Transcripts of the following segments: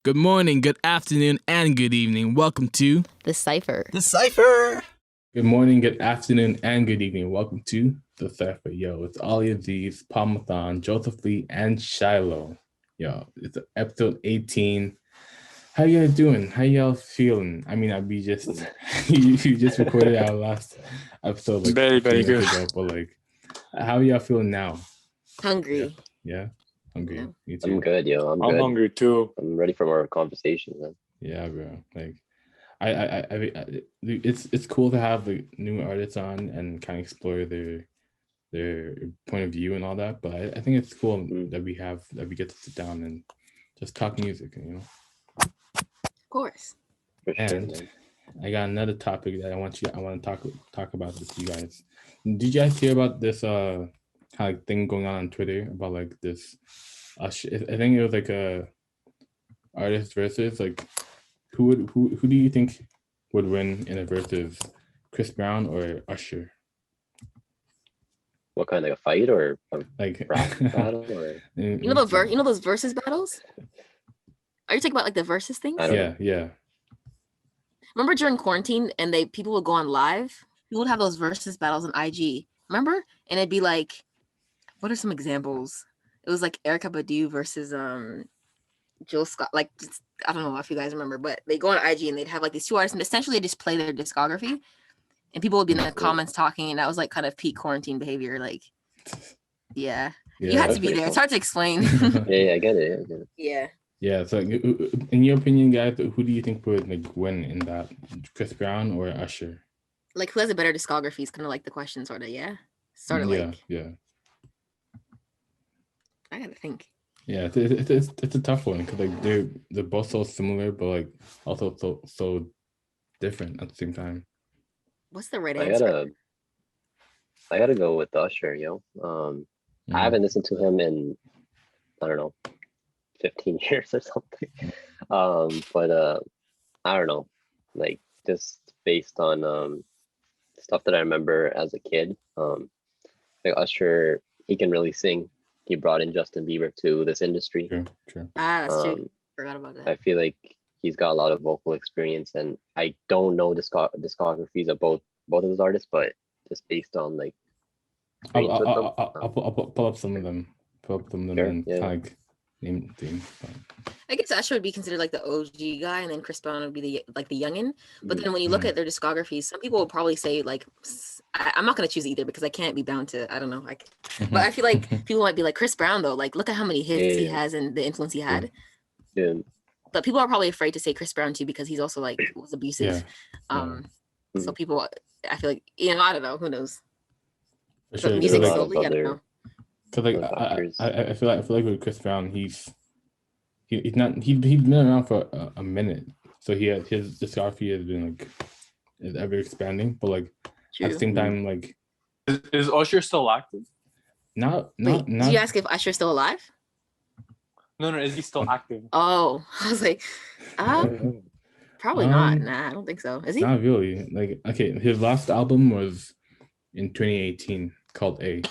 Good morning, good afternoon, and good evening. Welcome to The Cypher. The Cypher. Good morning, good afternoon, and good evening. Welcome to The Cypher. Yo, it's OllyaWood, Palmathon, Joseph Lee, and Shiloh. Yo, it's episode 18. How y'all doing? How y'all feeling? I mean, we just you just recorded our last episode like very good ago, but like, how y'all feeling now? Hungry. Yeah, hungry. Yeah. Me too. I'm good, yo. I'm good. Hungry too. I'm ready for more conversation, man. Yeah, bro. Like, I it's cool to have like new artists on and kind of explore their point of view and all that. But I think it's cool that we get to sit down and just talk music, you know. Of course. For sure, And man. I got another topic that I want to talk about with you guys. Did you guys hear about this kind of thing going on Twitter about like this? I think it was like a artist versus like who do you think would win in a versus, Chris Brown or Usher? What kind of like a fight or a Like rap battle or You know those versus battles? Are you talking about like the versus things? Yeah. Remember during quarantine and people would go on live? People would have those versus battles on IG. Remember? And it'd be like, what are some examples? It was like Erykah Badu versus Jill Scott. Like, I don't know if you guys remember, but they go on IG and they'd have like these two artists and essentially they just play their discography. And people would be in the comments talking, and that was like kind of peak quarantine behavior. Like, yeah. You had to be there. It's hard to explain. yeah, I get it. Yeah. Yeah, so in your opinion, guys, who do you think would like win in that, Chris Brown or Usher? Like, who has a better discography is kind of like the question, sort of. Yeah, sort of yeah. I gotta think. Yeah, it's a tough one because like they're both so similar, but like also so different at the same time. What's the right answer? I gotta go with Usher, yo. I haven't listened to him in, I don't know, 15 years or something. But I don't know, like just based on stuff that I remember as a kid. Like Usher, he can really sing. He brought in Justin Bieber to this industry. True. That's true. Forgot about that. I feel like he's got a lot of vocal experience, and I don't know discographies of both of those artists, but just based on like I'll pull up some of them. And kind of name them. I guess Usher would be considered like the OG guy, and then Chris Brown would be the youngin. But then when you look at their discographies, some people would probably say like, I'm not gonna choose either because I can't be bound to, I don't know. But I feel like people might be like, Chris Brown though, like look at how many hits he has and the influence he had. Yeah. But people are probably afraid to say Chris Brown too because he's also like was abusive. So people, I feel like, I don't know, who knows. For sure. Music solely, I don't know. Cause like I feel like with Chris Brown, he's been around for a minute, so his discography has been like is ever expanding, but like at the same time, like is Usher still active? Not. Did you ask if Usher's still alive? No, is he still active? Oh, I was like, probably not. Nah, I don't think so. Is he? Not really. Like, okay, his last album was in 2018 called A.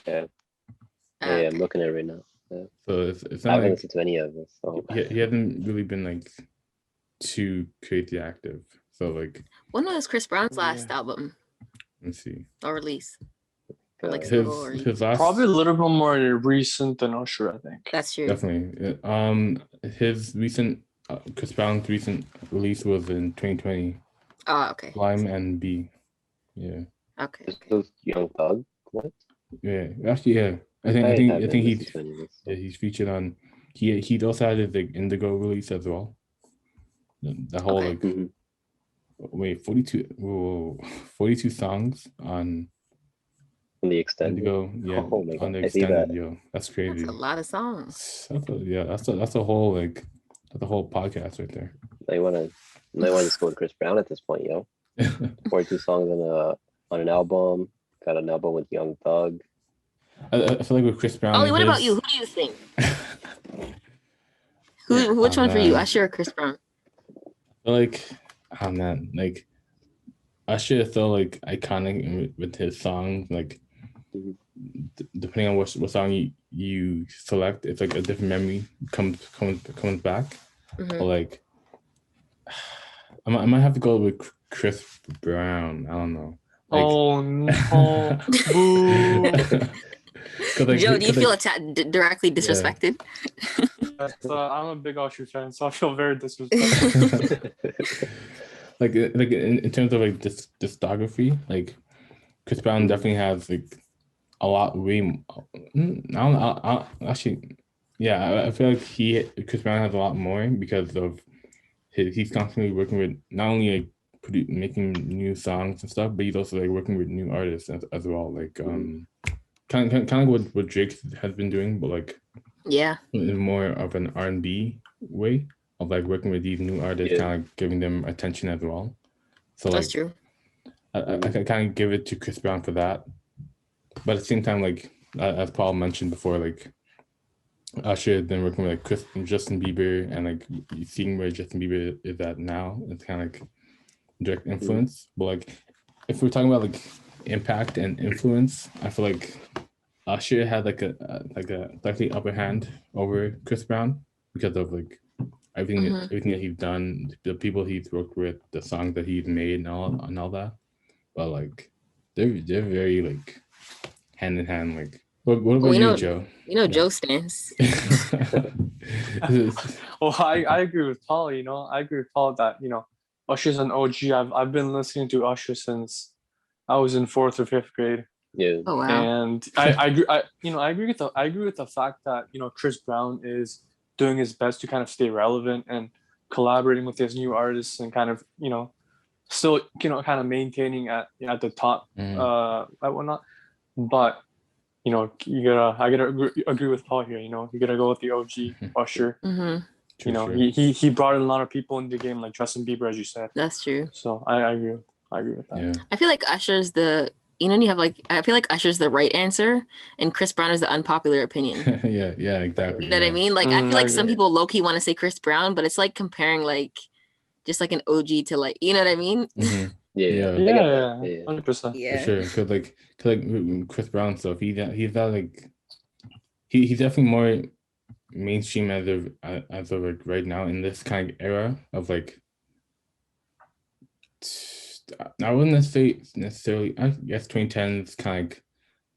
Yeah, I'm looking at it right now. Yeah. So it's not I haven't listened to any of this. So. He hasn't really been like too crazy active. So like, when was Chris Brown's last album? Let's see. Or release? Or like his last, probably a little bit more recent than Usher, I think. That's true. Definitely. His recent Chris Brown's recent release was in 2020. Oh, okay. Lime and B. Yeah. Okay. Those Young Thug. What? Yeah. Actually, yeah. I think he's featured on. He also had his like Indigo release as well. The whole like 42 songs on the extended. Indigo, yeah. Oh my God. On the extended, yo, that's crazy. That's a lot of songs. That's a whole podcast right there. I want to just go with Chris Brown at this point, yo. 42 songs on an album. Got an album with Young Thug. I feel like with Chris Brown. Ollie, what about you? Who do you think? Which one for you? Usher or Chris Brown? I feel like, oh man, like Usher is so like iconic with his songs. Like depending on what song you select, it's like a different memory comes back. But like, I might have to go with Chris Brown. I don't know. Like, Oh no! Boo! Joe, do you feel directly disrespected? Yes, I'm a big Usher fan, so I feel very disrespected. like in terms of like discography, like Chris Brown definitely has like a lot way. Actually, yeah, I feel like Chris Brown has a lot more because of he's constantly working with not only like making new songs and stuff, but he's also like working with new artists as well. Like kind of what Drake has been doing, but like in more of an R&B way of like working with these new artists, kind of like giving them attention as well. So that's like, true. I kind of give it to Chris Brown for that, but at the same time, like as Paul mentioned before, like Usher has been working with like Justin Bieber, and like seeing where Justin Bieber is at now, it's kind of like direct influence. But like if we're talking about like impact and influence, I feel like Usher had like a slightly upper hand over Chris Brown because of like everything that he's done, the people he's worked with, the songs that he's made, and all that. But like they're very like hand in hand. Like what about you, Joe? You know, Joe stands. Well, I agree with Paul. You know, I agree with Paul that Usher's an OG. I've been listening to Usher since I was in 4th or 5th grade. Yeah. Oh wow. And I agree. I agree with the fact that Chris Brown is doing his best to kind of stay relevant and collaborating with his new artists and kind of still kind of maintaining at the top at whatnot. But I gotta agree with Paul here. You gotta go with the OG Usher. He brought in a lot of people into the game, like Justin Bieber, as you said. That's true. So I agree with that. Yeah. I feel like Usher's I feel like Usher's the right answer, and Chris Brown is the unpopular opinion. yeah, exactly. You know what I mean? Like I feel like some people low key want to say Chris Brown, but it's like comparing like just like an OG to like, you know what I mean? Yeah, 100%. Yeah, for sure. Cause like Chris Brown stuff, he's not like he's definitely more mainstream as of like right now in this kind of era of like. I wouldn't necessarily. I guess 2010 is kind of like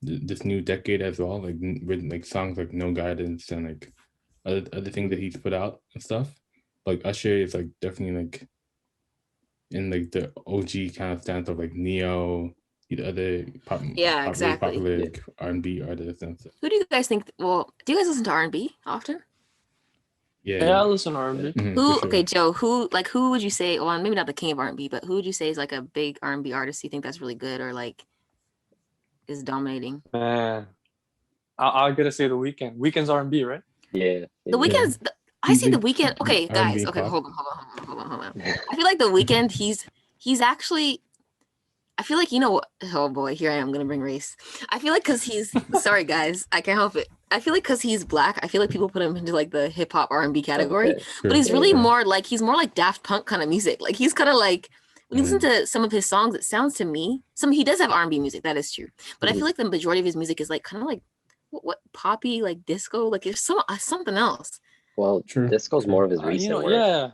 this new decade as well, like with like songs like No Guidance and like other things that he's put out and stuff. Like Usher is like definitely like in like the OG kind of stance of like Neo, the other popular like, R&B artists and stuff. Who do you guys think? Well, do you guys listen to R&B often? Yeah, I listen to R&B. Okay, Joe, who would you say, well, maybe not the king of R&B, but who would you say is like a big R&B artist you think that's really good or like is dominating? Man, I gotta say The Weeknd. Weeknd's R&B, right? Yeah. The Weeknd's, I see The Weeknd. Okay, guys. Okay, hold on. I feel like The Weeknd, he's actually, I feel like, oh boy, here I am going to bring race. I feel like because he's, sorry guys, I can't help it. I feel like because he's black, I feel like people put him into like the hip hop R&B category, but he's really more like Daft Punk kind of music. Like he's kind of like, when you listen to some of his songs, it sounds to me, he does have R&B music, that is true. But I feel like the majority of his music is like kind of like, what poppy, like disco, like there's something else. Well, disco's more of his recent work. Yeah.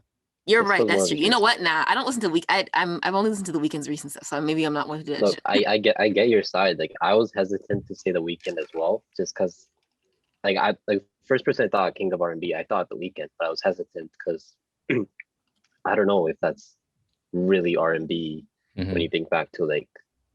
You're right. That's true. You know what? Nah, I don't listen to I've only listened to The Weeknd's recent stuff, so maybe I'm not one to do that. Look, I get your side. Like I was hesitant to say The Weeknd as well, just because, like first person I thought king of R&B, I thought The Weeknd, but I was hesitant because I don't know if that's really R&B when you think back to like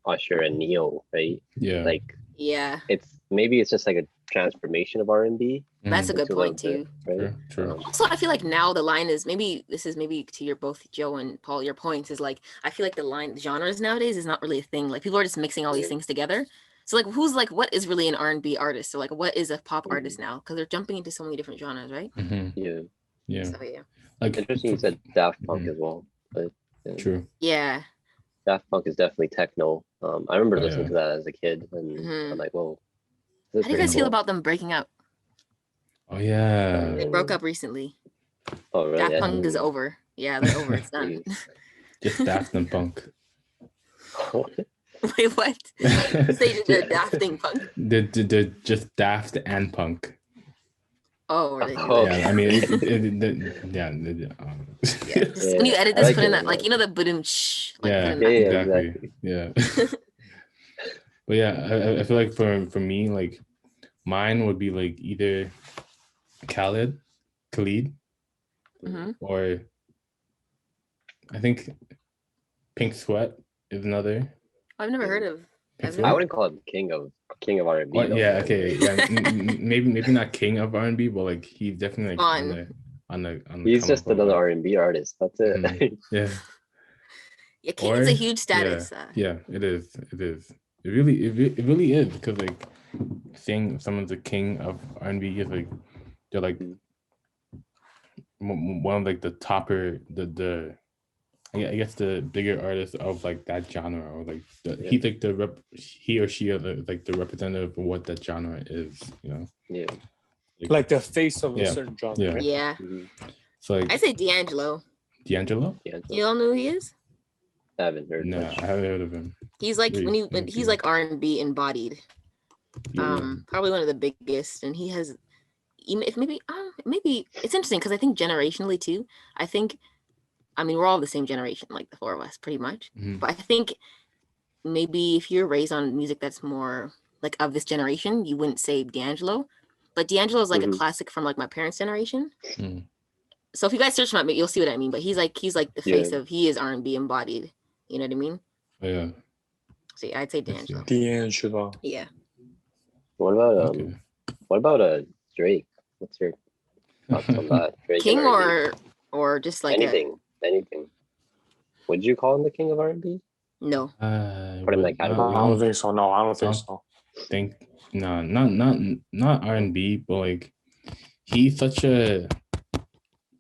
Usher and Neo, right? Yeah. Like it's just like a transformation of R&B. That's a good point too. Right? True. Also, I feel like now the line is maybe to your both Joe and Paul, your points is like I feel like the genres nowadays is not really a thing. Like people are just mixing all these things together. So like who's like what is really an R&B artist? So like what is a pop artist now? Because they're jumping into so many different genres, right? Yeah. So yeah. Like interesting you said Daft Punk as well, but true. Yeah. Daft Punk is definitely techno. I remember listening to that as a kid, and I'm like, whoa. How do you guys feel about them breaking up? Oh yeah. They broke up recently. Oh really? Daft Punk is over. Yeah, they're over. It's done. Just Daft and Punk. Wait, what? Say the Dafting Punk. They're just Daft and Punk. Oh, really? Oh, Yeah, okay. I mean, Yeah. Just when you edit I this, like put in it, that I like like you know the boom shh. Like yeah, put in Yeah, that. yeah, exactly. exactly. Yeah. But yeah, I feel like for me, like mine would be like either Khaled, Mhm. or I think Pink Sweat is another. I've never heard of. Pink I've I never. wouldn't call him king of R&B Or, though. yeah, Man. okay, yeah, maybe not king of R&B, but like he's definitely like On. on the He's come up just of another like, R&B artist. That's it. yeah, Yeah, King is or a huge yeah, status. yeah, it is, it really is, because like saying someone's the king of R&B is like they're like one of like the topper the I guess the bigger artists of like that genre, or like he's like he or she is like the representative of what that genre is, you know. Yeah. Like the face of a Yeah. certain genre. Yeah. Right? Yeah. Mhm. So like I say D'Angelo. D'Angelo? Yeah. You all know who he is? I haven't heard No, much. I haven't heard of him. He's like Really? he's like R&B embodied. Yeah. Probably one of the biggest, and he has. If maybe it's interesting because I think generationally too. I think, I mean, we're all the same generation, like the four of us, pretty much. Mhm. But I think maybe if you're raised on music that's more like of this generation, you wouldn't say D'Angelo. But D'Angelo is like a Mhm. classic from like my parents' generation. Mm. So if you guys search him up, you'll see what I mean. But he's like the Yeah. face of, he is R&B embodied. You know what I mean? Oh, yeah. So yeah, I'd say I see. D'Angelo. D'Angelo. Yeah. What about Okay. Drake? What's your thoughts on that? Drake King and R&B? or just like anything. Would you call him the king of R&B? no. Put him in that I category. don't think so. No, I don't think so. think no, not R&B, but like he's such a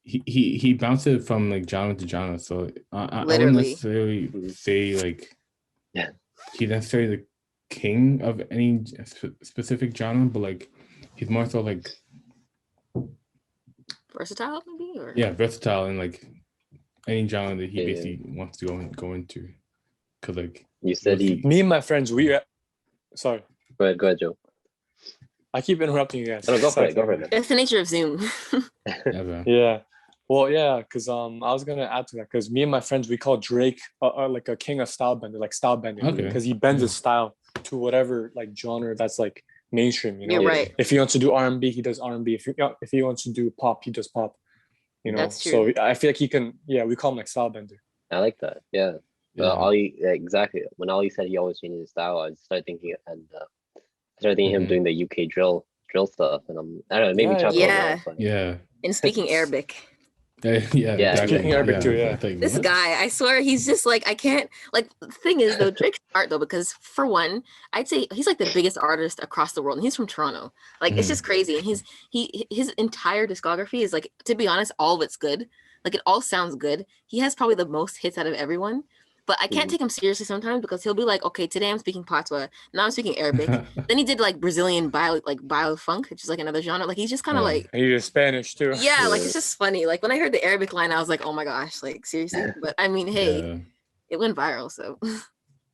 he bounces from like genre to genre, so I wouldn't Literally. necessarily Mhm. say like Yeah. he's necessarily the king of any specific genre, but like he's more so like Versatile maybe, or yeah, versatile in like any genre that he Yeah. basically wants to go into, because like You said you'll he. see- Me and my friends, sorry, Go ahead, Joe. I keep interrupting you guys. No, go for Sorry, it. Go for it, man. that's the nature of Zoom. yeah, bro. Yeah. Well, yeah, because I was gonna add to that because me and my friends we call Drake like a king of style bender, like style bending, Okay. because he bends his style to whatever like genre that's like mainstream. You know, You're Yeah. right. if he wants to do R&B, he does R&B. If he wants to do pop, he does pop. You know, That's so true. I feel like he can. Yeah, we call him like style bender. I like that. Yeah. Yeah. Exactly. When Ollie said he always changes his style, I started thinking, and I started thinking him Mhm. doing the UK drill stuff, and I don't know, maybe Yeah, chuckle. yeah. But Yeah. And speaking Arabic. Yeah, Yeah, exactly. speaking Arabic too, yeah. It's like, This what? guy, I swear, he's just like, I can't, like, the thing is though, Drake's smart though, because for one, I'd say he's like the biggest artist across the world, and he's from Toronto. Like, it's just crazy. And his entire discography is like, to be honest, all of it's good. Like, it all sounds good. He has probably the most hits out of everyone. But I can't Mhm. take him seriously sometimes because he'll be like, okay, today I'm speaking Patois, now I'm speaking Arabic. Then he did like Brazilian bio funk, which is like another genre. Like, he's just kind of Yeah. like, And he does Spanish too. yeah, like Yeah. it's just funny. Like when I heard the Arabic line, I was like, oh my gosh, like seriously. But I mean, hey, Yeah. it went viral, so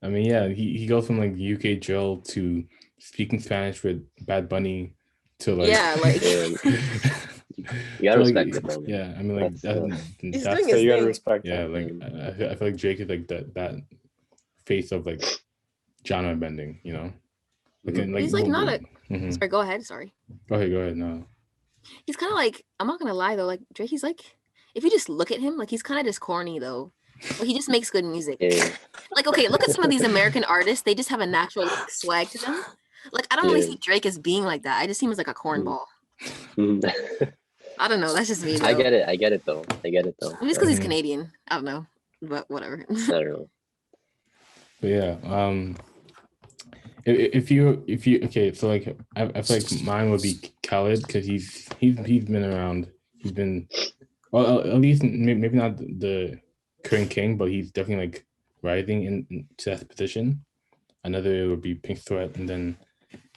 I mean, yeah, he goes from like UK drill to speaking Spanish with Bad Bunny to like yeah, like You gotta to, like, respect it, though. Man. yeah, I mean like he's that's doing So his you gotta thing. respect yeah, that. like I feel like Drake is like that face of like genre bending, you know? Mhm. He's like not a. Mhm. Sorry, go ahead. Sorry. Go ahead. No. He's kind of like, I'm not gonna lie though, like Drake. He's like, if you just look at him, like he's kind of just corny though, but he just makes good music. Yeah. Like okay, look at some of these American artists; they just have a natural like, swag to them. Like I don't really Yeah. see Drake as being like that. I just see him as like a cornball. Mhm. I don't know. That's just me. Though. I get it though. Maybe it's because he's Mhm. Canadian. I don't know, but whatever. I don't know. But yeah, if you okay, so like I feel like mine would be Khaled, because he's been around. He's been, well, at least maybe not the current king, but he's definitely like rising into that position. Another would be Pink Sweat, and then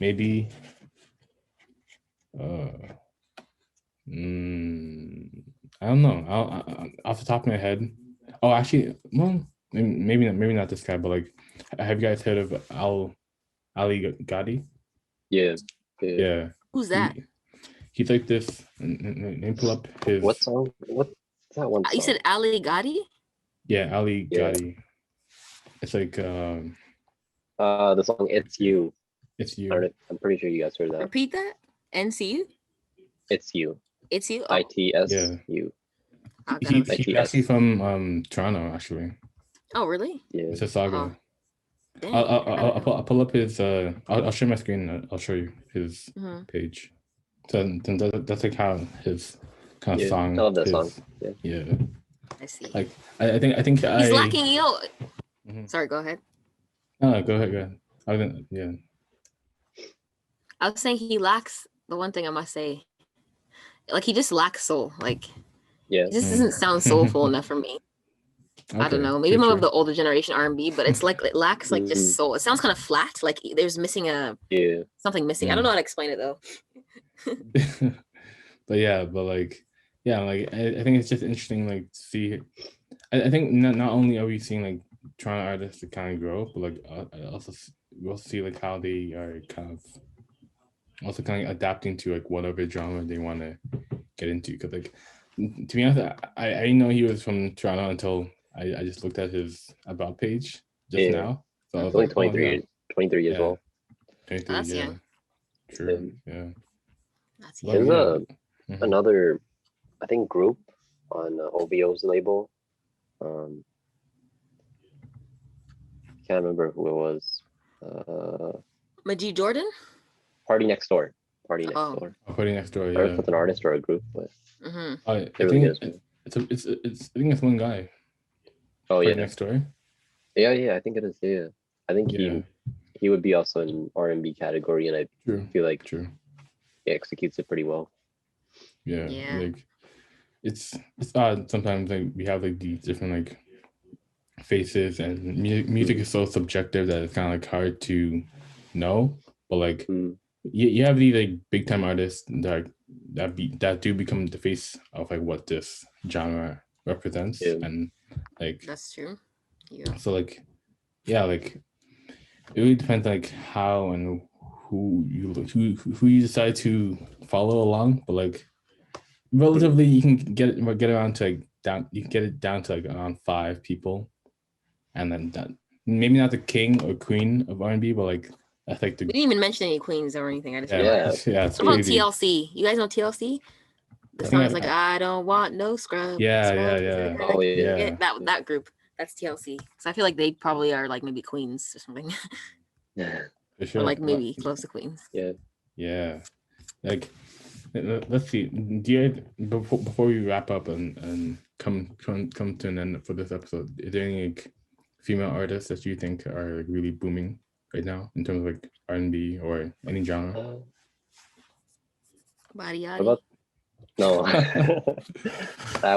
maybe I don't know. Off the top of my head. Oh, actually, well, maybe not this guy, but like, have you guys heard of Ali Gadi? Yeah. Yeah. Who's that? he's like this. Let me pull up his. What song? What's that one song? You said Ali Gotti? Yeah, Ali Yeah. Gotti. It's like The song "It's You." it's I you. don't know, I'm pretty sure you guys heard that. Repeat that. NCU? It's You. It's you? Oh, ITSU. I gotta He's listen. actually from Toronto, actually. Oh, really? Yeah. It's a saga. Oh, dang, I'll pull up his. I'll share my screen. I'll show you his Mhm. page. So that's like how his kind of Yeah, song. I love that is. song. Yeah. Yeah. I see. Like I think He's lacking, you know. Mhm. Sorry, go ahead. No, go ahead. I didn't. Yeah. I was saying he lacks the one thing I must say. Like he just lacks soul. Like Yeah. it just doesn't sound soulful enough for me. I don't know. Maybe I'm of the older generation R&B, but it's like it lacks like just soul. It sounds kind of flat. Like there's missing something missing. I don't know how to explain it though. But like I think it's just interesting like to see. I think not only are we seeing like Toronto artists to kind of grow, but like we also see like how they are kind of also kind of adapting to like whatever genre they want to get into. Because like to be honest, I didn't know he was from Toronto until I just looked at his about page just now. So I was Only like, 23 years old. 23, That's young. True. Yeah. That's Well, There's Mhm. another, I think, group on OVO's label. Can't remember who it was. Majid Jordan? Party Next Door. Party Next Oh. Door. Party Next Door. I don't know if it's an artist or a group, but Mm-hmm. I they're really think good. it's I think it's one guy. Oh Party yeah, Next Door. yeah. I think it is. Yeah, I think Yeah. he would be also in R&B category, and I True. feel like True. he executes it pretty well. Yeah. Yeah. Like it's odd sometimes like we have like these different like faces and music is so subjective that it's kind of like hard to know. But like you have these like big time artists that do become the face of like what this genre represents, and like That's true. Yeah. so like like it really depends like how and who you decide to follow along, but like relatively you can get around to like you can get it down to like around 5 people, and then that maybe not the king or queen of R&B, but like that's like We didn't even mention any queens or anything. I just it's what about crazy. TLC? You guys know TLC? The song is like I don't want no scrub. Yeah. Oh yeah. That group. That's TLC. So I feel like they probably are like maybe queens or something. For sure. Or like maybe close to queens. Yeah. Like let's see. Do you before we wrap up and come to an end for this episode, is there any like female artists that you think are like really booming right now in terms of like R&B or any genre? Body What about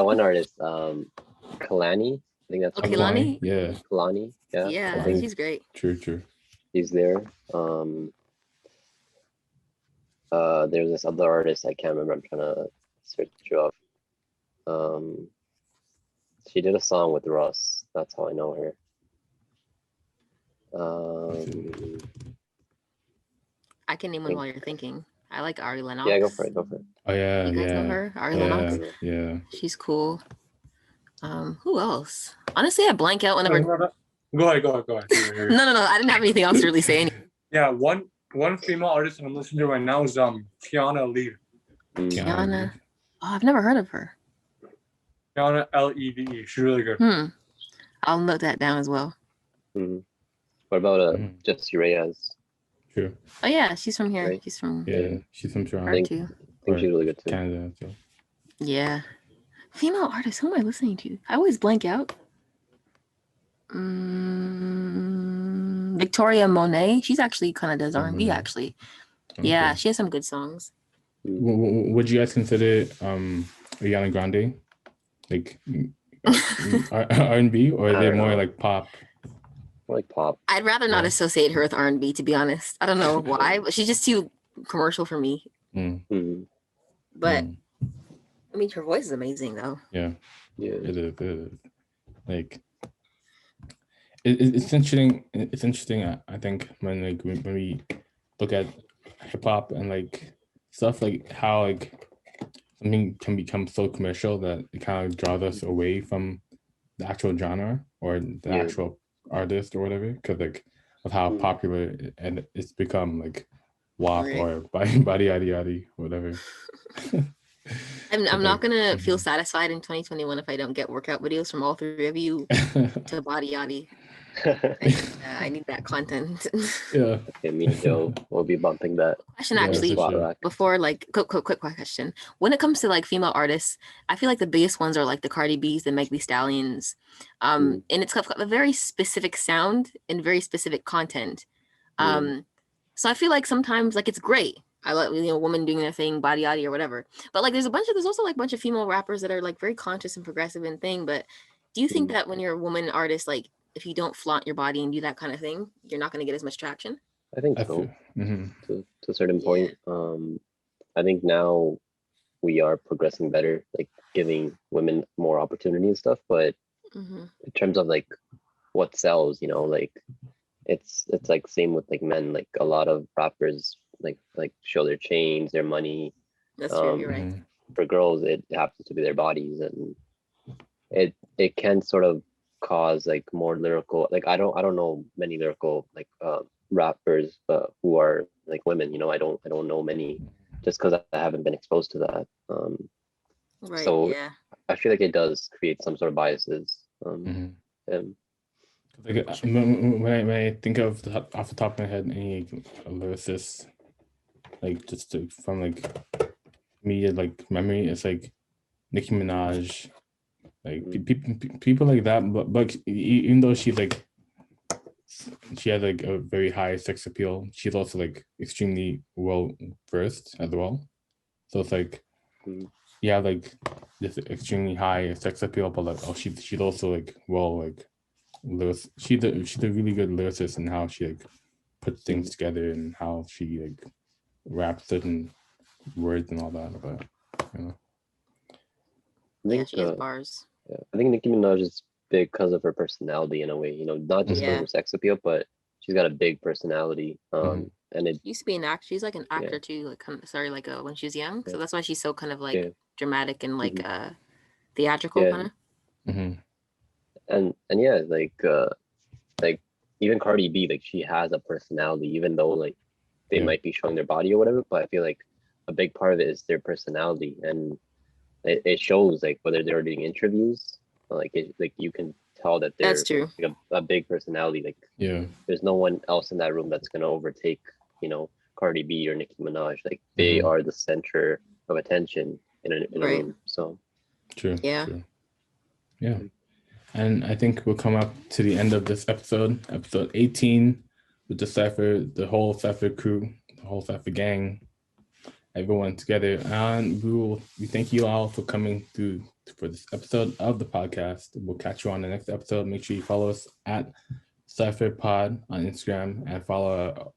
one artist, Kalani. I think that's Kalani. Yeah. Kalani. Yeah. Yeah, I think she's great. True. He's there. There's this other artist I can't remember. I'm trying to search you up. She did a song with Russ. That's how I know her. I can name one while you're thinking. I like Ari Lennox. Yeah, go for it. Oh yeah, you guys know her? Ari Lennox. Yeah. She's cool. Who else? Honestly, I blank out whenever. Go ahead. No. I didn't have anything else to really say. Yeah, one female artist I'm listening to right now is Tiana Lee. Tiana. Oh, I've never heard of her. Tiana Leve. She's really good. I'll note that down as well. What about Jessie Reyes? True. Oh yeah, she's from here. Right. She's from she's from Toronto. I think she's really good too. Canada too. Yeah. Female artist, who am I listening to? I always blank out. Victoria Monet. She's actually kind of does R&B actually. Okay. Yeah, she has some good songs. Would you guys consider Ariana Grande like R&B, or are they more like pop? Like pop. I'd rather not associate her with R&B, to be honest. I don't know why, but she's just too commercial for me. But I mean, her voice is amazing, though. Yeah. It is. Like, it's interesting. It's interesting. I think when we look at hip hop and like stuff like how like something can become so commercial that it kind of draws us away from the actual genre or the actual artist or whatever, because like of how popular and it's become, like WAP or body yaddy yaddy, whatever. I'm not gonna feel satisfied in 2021 if I don't get workout videos from all three of you to body yaddy. I need that content. Okay, me and Joe will be bumping that. Question actually, before like quick question. When it comes to like female artists, I feel like the biggest ones are like the Cardi B's, the Meg Thee Stallions, and it's got a very specific sound and very specific content. So I feel like sometimes like it's great. I like, you know, women doing their thing, body yaddy or whatever. But like there's also like a bunch of female rappers that are like very conscious and progressive and thing. But do you think that when you're a woman artist, like if you don't flaunt your body and do that kind of thing, you're not going to get as much traction? I think so. To a certain point. I think now we are progressing better, like giving women more opportunity and stuff. But in terms of like what sells, you know, like it's like same with like men. Like a lot of rappers like show their chains, their money. That's true. You're right. For girls, it happens to be their bodies, and it can sort of cause like more lyrical. Like I don't know many lyrical like rappers who are like women. You know, I don't know many, just because I haven't been exposed to that. So I feel like it does create some sort of biases. Like when I think of off the top of my head any lyricists, like just from like immediate like memory, it's like Nicki Minaj, like people like that. But even though she has like a very high sex appeal, she's also like extremely well versed as well. So it's like like this extremely high sex appeal, but like she's also like well like she's a really good lyricist in how she like puts things together and how she like raps certain words and all that. But you know, I think she has bars. I think Nicki Minaj is big because of her personality in a way. You know, not just because of her sex appeal, but she's got a big personality. And it used to be an actor. She's like an actor too. Like when she was young. So that's why she's so kind of like dramatic and like theatrical kind of. And yeah, like even Cardi B, like she has a personality, even though like they might be showing their body or whatever. But I feel like a big part of it is their personality, and it shows like whether they're doing interviews, like you can tell that they're like a big personality. Like there's no one else in that room that's gonna overtake, you know, Cardi B or Nicki Minaj. Like they are the center of attention in a room. So true. And I think we'll come up to the end of this episode 18, with the Cypher, the whole Cypher crew, the whole Cypher gang, everyone together. And we thank you all for coming through for this episode of the podcast. We'll catch you on the next episode. Make sure you follow us at Cypher Pod on Instagram and follow our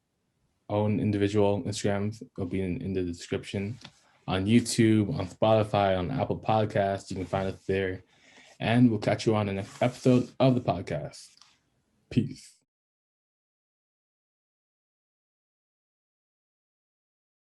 own individual Instagrams. It'll be in the description. On YouTube, on Spotify, on Apple Podcasts, you can find us there. And we'll catch you on the next episode of the podcast. Peace.